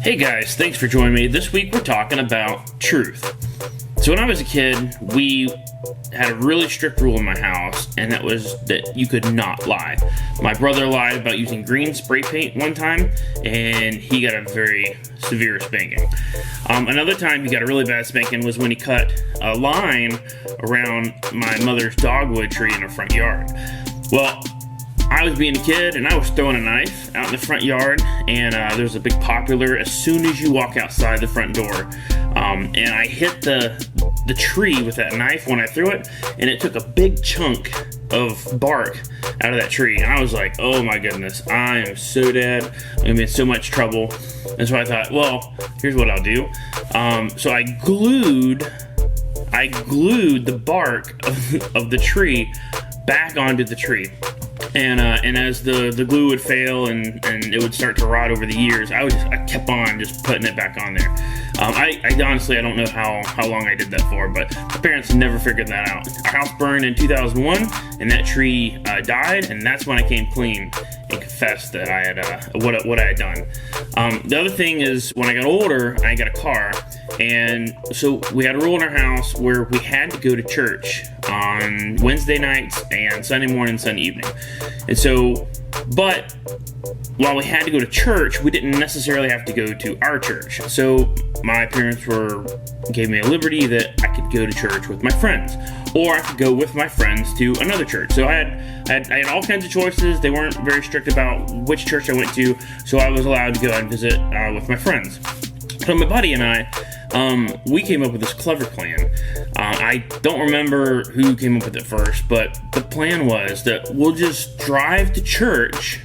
Hey guys, thanks for joining me. This week we're talking about truth. So when I was a kid, we had a really strict rule in my house, and that was that you could not lie. My brother lied about using green spray paint one time, and he got a very severe spanking. Another time he got a really bad spanking was when he cut a line around my mother's dogwood tree in her front yard. Well, I was being a kid, and I was throwing a knife out in the front yard, and there's a big popular as soon as you walk outside the front door. And I hit the tree with that knife when I threw it, and it took a big chunk of bark out of that tree. And I was like, oh my goodness, I am so dead. I'm gonna be in so much trouble. And so I thought, well, here's what I'll do. So I glued the bark of the tree back onto the tree. And as the glue would fail and it would start to rot over the years, I kept on just putting it back on there. I honestly, I don't know how long I did that for, but my parents never figured that out. Our house burned in 2001, and that tree died, and that's when I came clean and confessed that I had what I had done. The other thing is, when I got older, I got a car, and so we had a rule in our house where we had to go to church on Wednesday nights and Sunday morning, Sunday evening. And so, but while we had to go to church, we didn't necessarily have to go to our church. So my parents gave me a liberty that I could go to church with my friends, or I could go with my friends to another church. So I had all kinds of choices. They weren't very strict about which church I went to, so I was allowed to go and visit with my friends. So my buddy and I, we came up with this clever plan. I don't remember who came up with it first, but the plan was that we'll just drive to church,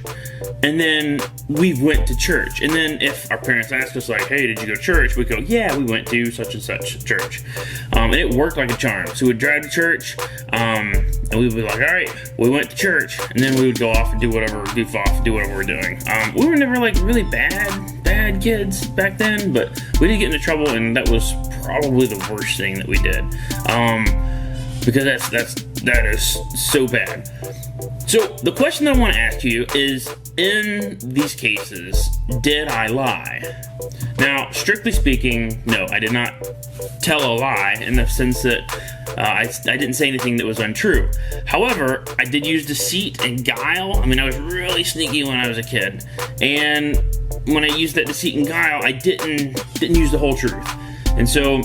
and then we went to church. And then if our parents asked us, like, hey, did you go to church? We'd go, yeah, we went to such and such church. And it worked like a charm. So we'd drive to church, and we'd be like, all right, we went to church. And then we would go off and do whatever, goof off, do whatever we're doing. We were never like really bad kids back then, but we did get into trouble, and that was probably the worst thing that we did. Because that is so bad. So the question that I want to ask you is, in these cases, did I lie? Now, strictly speaking, no, I did not tell a lie in the sense that I didn't say anything that was untrue. However, I did use deceit and guile. I mean, I was really sneaky when I was a kid. And when I used that deceit and guile, I didn't use the whole truth. And so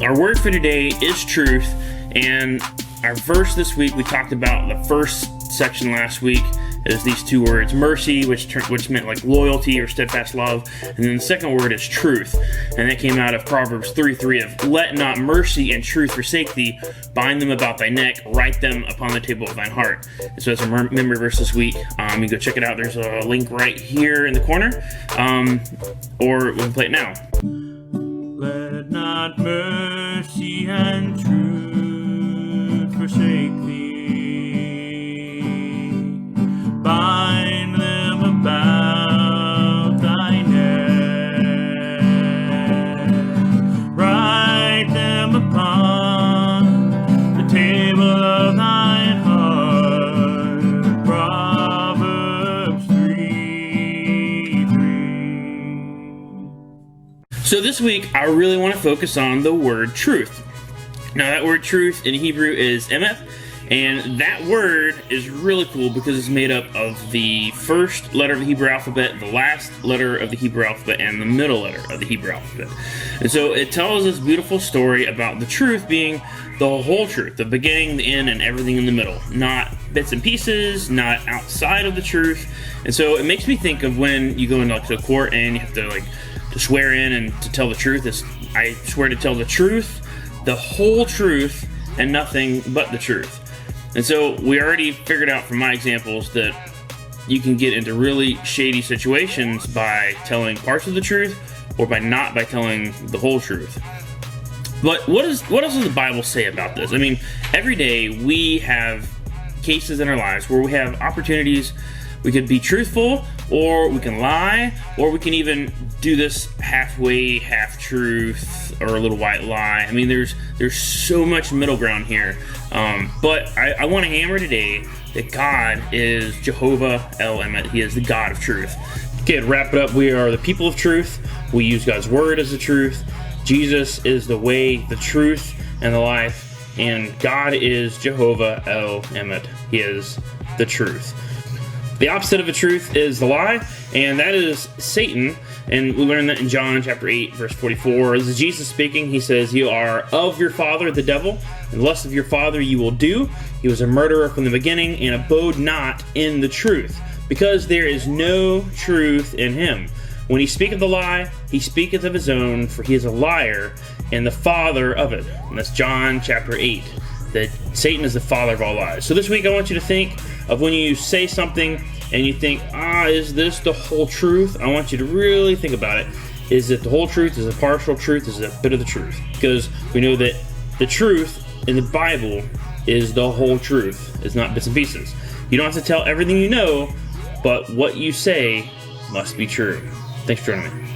our word for today is truth. And our verse this week, we talked about the first section last week, is these two words, mercy, which meant like loyalty or steadfast love, and then the second word is truth, and that came out of Proverbs 3:3 of, let not mercy and truth forsake thee, bind them about thy neck, write them upon the table of thine heart. And so that's our memory verse this week. You can go check it out. There's a link right here in the corner, or we can play it now. Let not mercy and truth forsake thee. Bind them about thy neck. Write them upon the table of thine heart. Proverbs 3:3. So this week, I really want to focus on the word truth. Now, that word truth in Hebrew is emeth, and that word is really cool because it's made up of the first letter of the Hebrew alphabet, the last letter of the Hebrew alphabet, and the middle letter of the Hebrew alphabet. And so it tells this beautiful story about the truth being the whole truth, the beginning, the end, and everything in the middle. Not bits and pieces, not outside of the truth. And so it makes me think of when you go into a court and you have to swear in and to tell the truth. I swear to tell the truth, the whole truth, and nothing but the truth. And so we already figured out from my examples that you can get into really shady situations by telling parts of the truth, or by telling the whole truth. But what else does the Bible say about this? I mean, every day we have cases in our lives where we have opportunities. We could be truthful, or we can lie, or we can even do this halfway, half-truth, or a little white lie. I mean, there's so much middle ground here. But I want to hammer today that God is Jehovah El Emet. He is the God of truth. Okay, to wrap it up, we are the people of truth. We use God's word as the truth. Jesus is the way, the truth, and the life. And God is Jehovah El Emet. He is the truth. The opposite of the truth is the lie, and that is Satan. And we learn that in John chapter 8, verse 44. This is Jesus speaking. He says, "You are of your father, the devil, and the lust of your father you will do. He was a murderer from the beginning, and abode not in the truth, because there is no truth in him. When he speaketh a lie, he speaketh of his own, for he is a liar, and the father of it." And that's John chapter 8, that Satan is the father of all lies. So this week I want you to think of when you say something and you think, is this the whole truth? I want you to really think about it. Is it the whole truth? Is it partial truth? Is it a bit of the truth? Because we know that the truth in the Bible is the whole truth. It's not bits and pieces. You don't have to tell everything you know, but what you say must be true. Thanks for joining me.